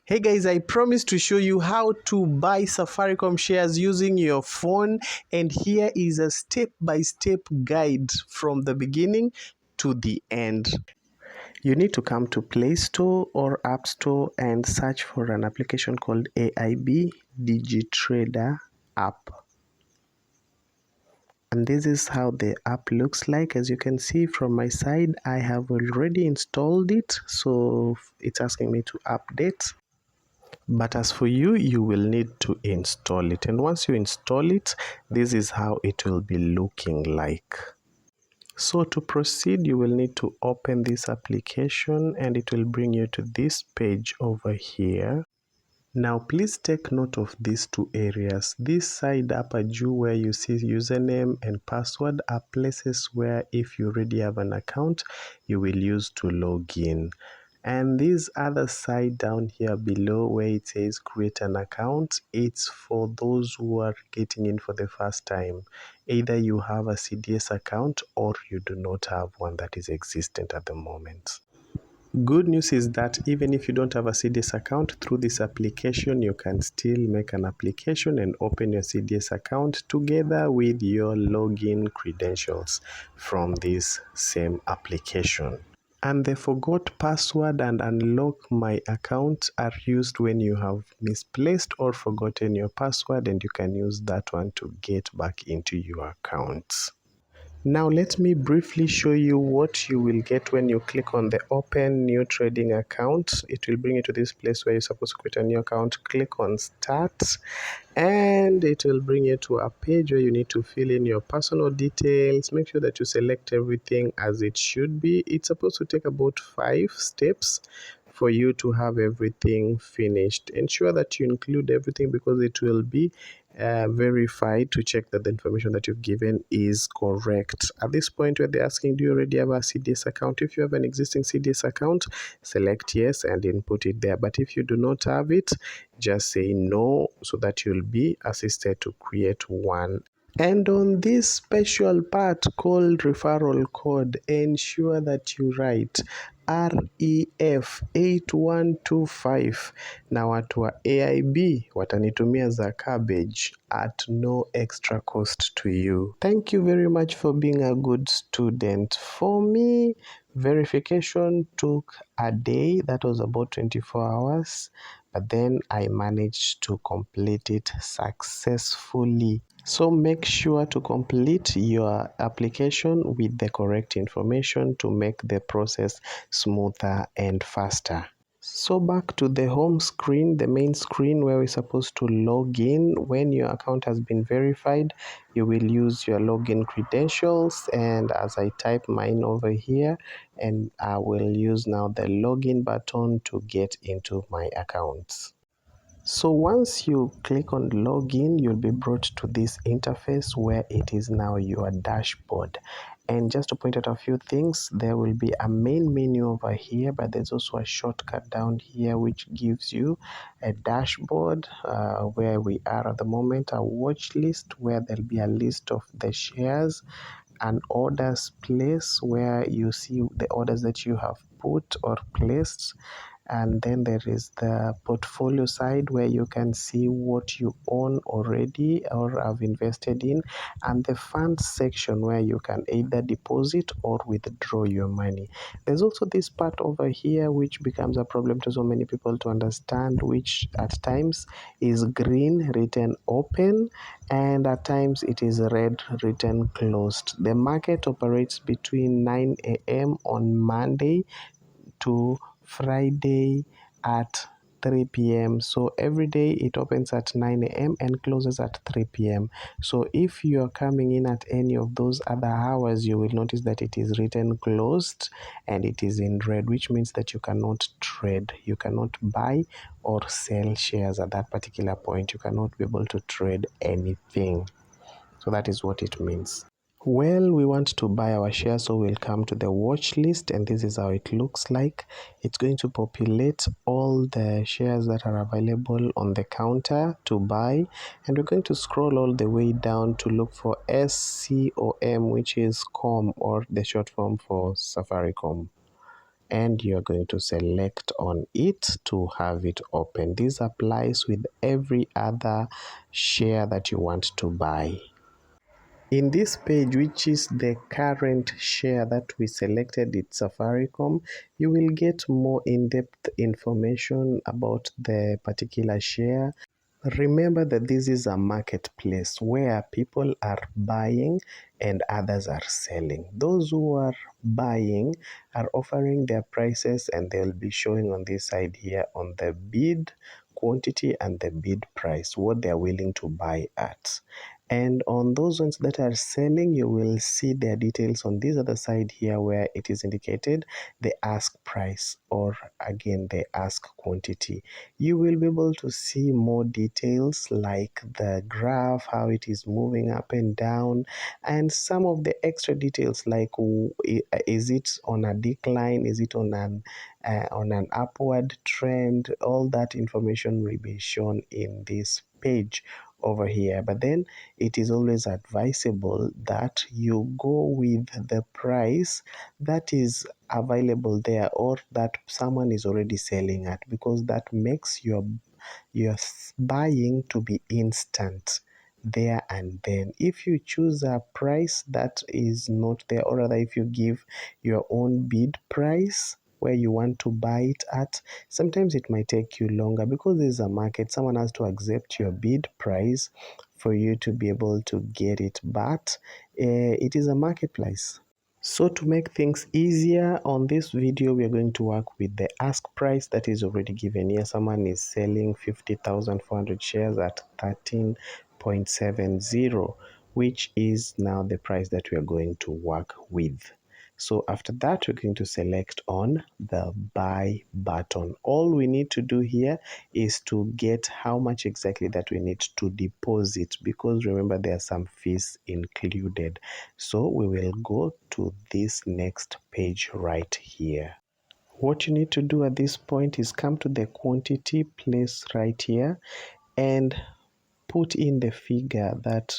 Hey guys, I promised to show you how to buy Safaricom shares using your phone, and here is a step-by-step guide from the beginning to the end. You need to come to Play Store or App Store and search for an application called AIB Digitrader app. And this is how the app looks like. As you can see from my side, I have already installed it, so it's asking me to update. But as for you, you will need to install it. And once you install it, this is how it will be looking like. So to proceed, you will need to open this application and it will bring you to this page over here. Now, please take note of these two areas. This side upper juu where you see username and password are places where if you already have an account, you will use to log in. And this other side down here below where it says create an account, it's for those who are getting in for the first time. Either you have a CDS account or you do not have one that is existent at the moment. Good news is that even if you don't have a CDS account, through this application, you can still make an application and open your CDS account together with your login credentials from this same application. And the forgot password and unlock my account are used when you have misplaced or forgotten your password, and you can use that one to get back into your accounts. Now let me briefly show you what you will get when you click on the open new trading account. It will bring you to this place where you're supposed to create a new account. Click on start and it will bring you to a page where you need to fill in your personal details. Make sure that you select everything as it should be. It's supposed to take about 5 steps for you to have everything finished. Ensure that you include everything because it will be verified to check that the information that you've given is correct. At this point where they're asking, do you already have a CDS account? If you have an existing CDS account, select yes and input it there. But if you do not have it, just say no so that you'll be assisted to create one. And on this special part called referral code, ensure that you write REF 8125 na watu wa AIB watanitumia za cabbage at no extra cost to you. Thank you very much for being a good student. For me, verification took a day, that was about 24 hours, but then I managed to complete it successfully. So make sure to complete your application with the correct information to make the process smoother and faster. So back to the home screen, the main screen where we're supposed to log in. When your account has been verified, you will use your login credentials, and as I type mine over here, and I will use now the login button to get into my accounts. So once you click on login, you'll be brought to this interface where it is now your dashboard. And just to point out a few things, there will be a main menu over here, but there's also a shortcut down here which gives you a dashboard where we are at the moment, a watch list where there'll be a list of the shares, an orders place where you see the orders that you have put or placed, and then there is the portfolio side where you can see what you own already or have invested in, and the funds section where you can either deposit or withdraw your money. There's also this part over here which becomes a problem to so many people to understand, which at times is green written open and at times it is red written closed. The market operates between 9 a.m. on Monday to Friday at 3 p.m. So every day it opens at 9 a.m. and closes at 3 p.m. So if you are coming in at any of those other hours, you will notice that it is written closed and it is in red, which means that you cannot trade. You cannot buy or sell shares at that particular point. You cannot be able to trade anything. So that is what it means. Well, we want to buy our shares, so we'll come to the watch list, and this is how it looks like. It's going to populate all the shares that are available on the counter to buy, and we're going to scroll all the way down to look for SCOM, which is COM, or the short form for Safaricom. and you're going to select on it to have it open. This applies with every other share that you want to buy. In this page, which is the current share that we selected at Safaricom, you will get more in-depth information about the particular share. Remember that this is a marketplace where people are buying and others are selling. Those who are buying are offering their prices, and they'll be showing on this side here on the bid quantity and the bid price, what they're willing to buy at. And on those ones that are selling, you will see their details on this other side here where it is indicated the ask price, or again the ask quantity. You will be able to see more details like the graph, how it is moving up and down, and some of the extra details like is it on a decline, is it on an upward trend. All that information will be shown in this page over here. But then it is always advisable that you go with the price that is available there, or that someone is already selling at, because that makes your buying to be instant there and then. If you choose a price that is not there, or rather if you give your own bid price where you want to buy it at, sometimes it might take you longer because there's a market. Someone has to accept your bid price for you to be able to get it, but it is a marketplace. So to make things easier, on this video we are going to work with the ask price that is already given here. Someone is selling 50,400 shares at 13.70, which is now the price that we are going to work with. So after that, we're going to select on the buy button. All we need to do here is to get how much exactly that we need to deposit, because remember there are some fees included. So we will go to this next page right here. What you need to do at this point is come to the quantity place right here and put in the figure that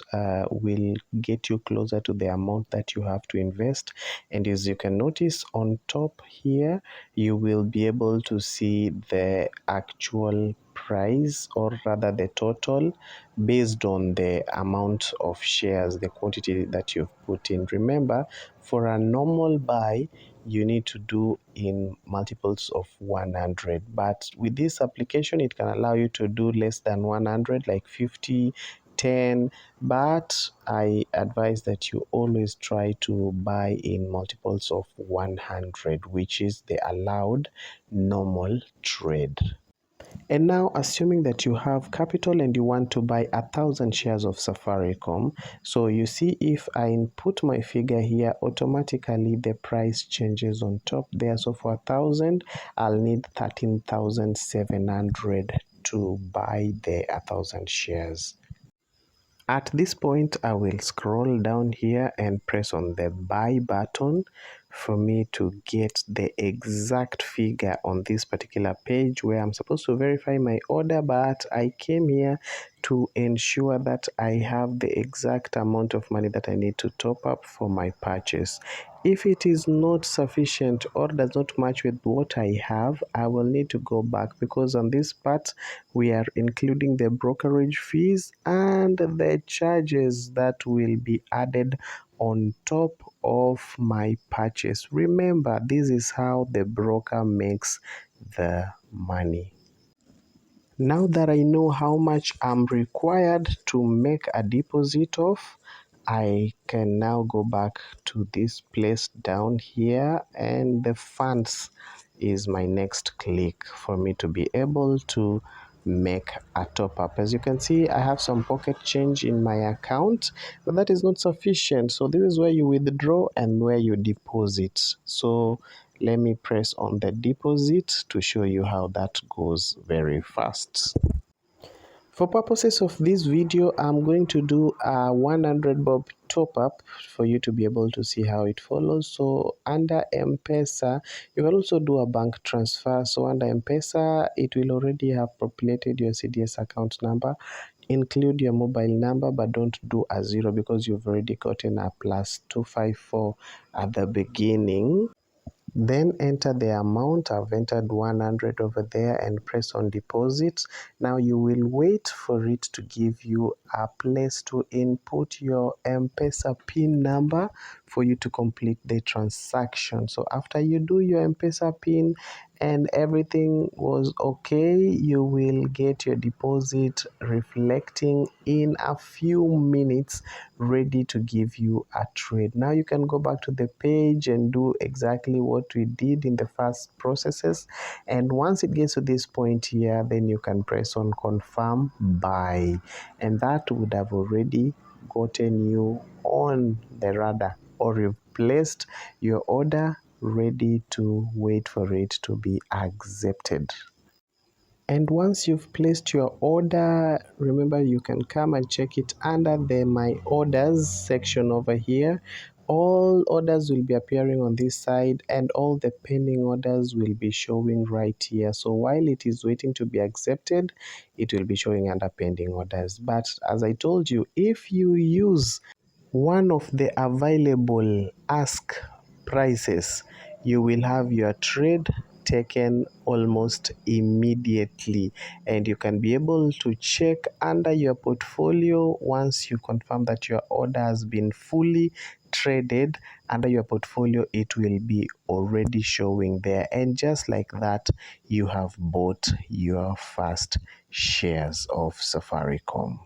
will get you closer to the amount that you have to invest. And as you can notice on top here, you will be able to see the actual price, or rather the total, based on the amount of shares, the quantity that you've put in. Remember, for a normal buy, you need to do in multiples of 100, but with this application it can allow you to do less than 100, like 50, 10, but I advise that you always try to buy in multiples of 100, which is the allowed normal trade. And now, assuming that you have capital and you want to buy 1,000 shares of Safaricom, so you see if I input my figure here, automatically the price changes on top there. So for 1,000, I'll need 13,700 to buy the 1,000 shares. At this point, I will scroll down here and press on the buy button for me to get the exact figure on this particular page where I'm supposed to verify my order, but I came here to ensure that I have the exact amount of money that I need to top up for my purchase. If it is not sufficient or does not match with what I have, I will need to go back, because on this part we are including the brokerage fees and the charges that will be added on top of my purchase. Remember, this is how the broker makes the money. Now that I know how much I'm required to make a deposit of, I can now go back to this place down here, and the funds is my next click for me to be able to make a top up. As you can see, I have some pocket change in my account, but that is not sufficient. So this is where you withdraw and where you deposit. So let me press on the deposit to show you how that goes very fast. For purposes of this video, I'm going to do a 100 bob top up for you to be able to see how it follows. So under M-PESA, you can also do a bank transfer. So under M-PESA, it will already have populated your CDS account number. Include your mobile number, but don't do a 0 because you've already gotten a +254 at the beginning. Then enter the amount. I've entered 100 over there and press on deposit. Now you will wait for it to give you a place to input your M-PESA PIN number for you to complete the transaction. So after you do your M-PESA PIN and everything was okay, you will get your deposit reflecting in a few minutes, ready to give you a trade. Now you can go back to the page and do exactly what we did in the first processes, and once it gets to this point here, then you can press on confirm buy, and that would have already gotten you on the radar, or you've placed your order ready to wait for it to be accepted. And once you've placed your order, remember you can come and check it under the My Orders section over here. All orders will be appearing on this side, and all the pending orders will be showing right here. So while it is waiting to be accepted, it will be showing under pending orders. But as I told you, if you use one of the available ask prices, you will have your trade taken almost immediately, and you can be able to check under your portfolio. Once you confirm that your order has been fully traded under your portfolio, it will be already showing there, and just like that, you have bought your first shares of Safaricom.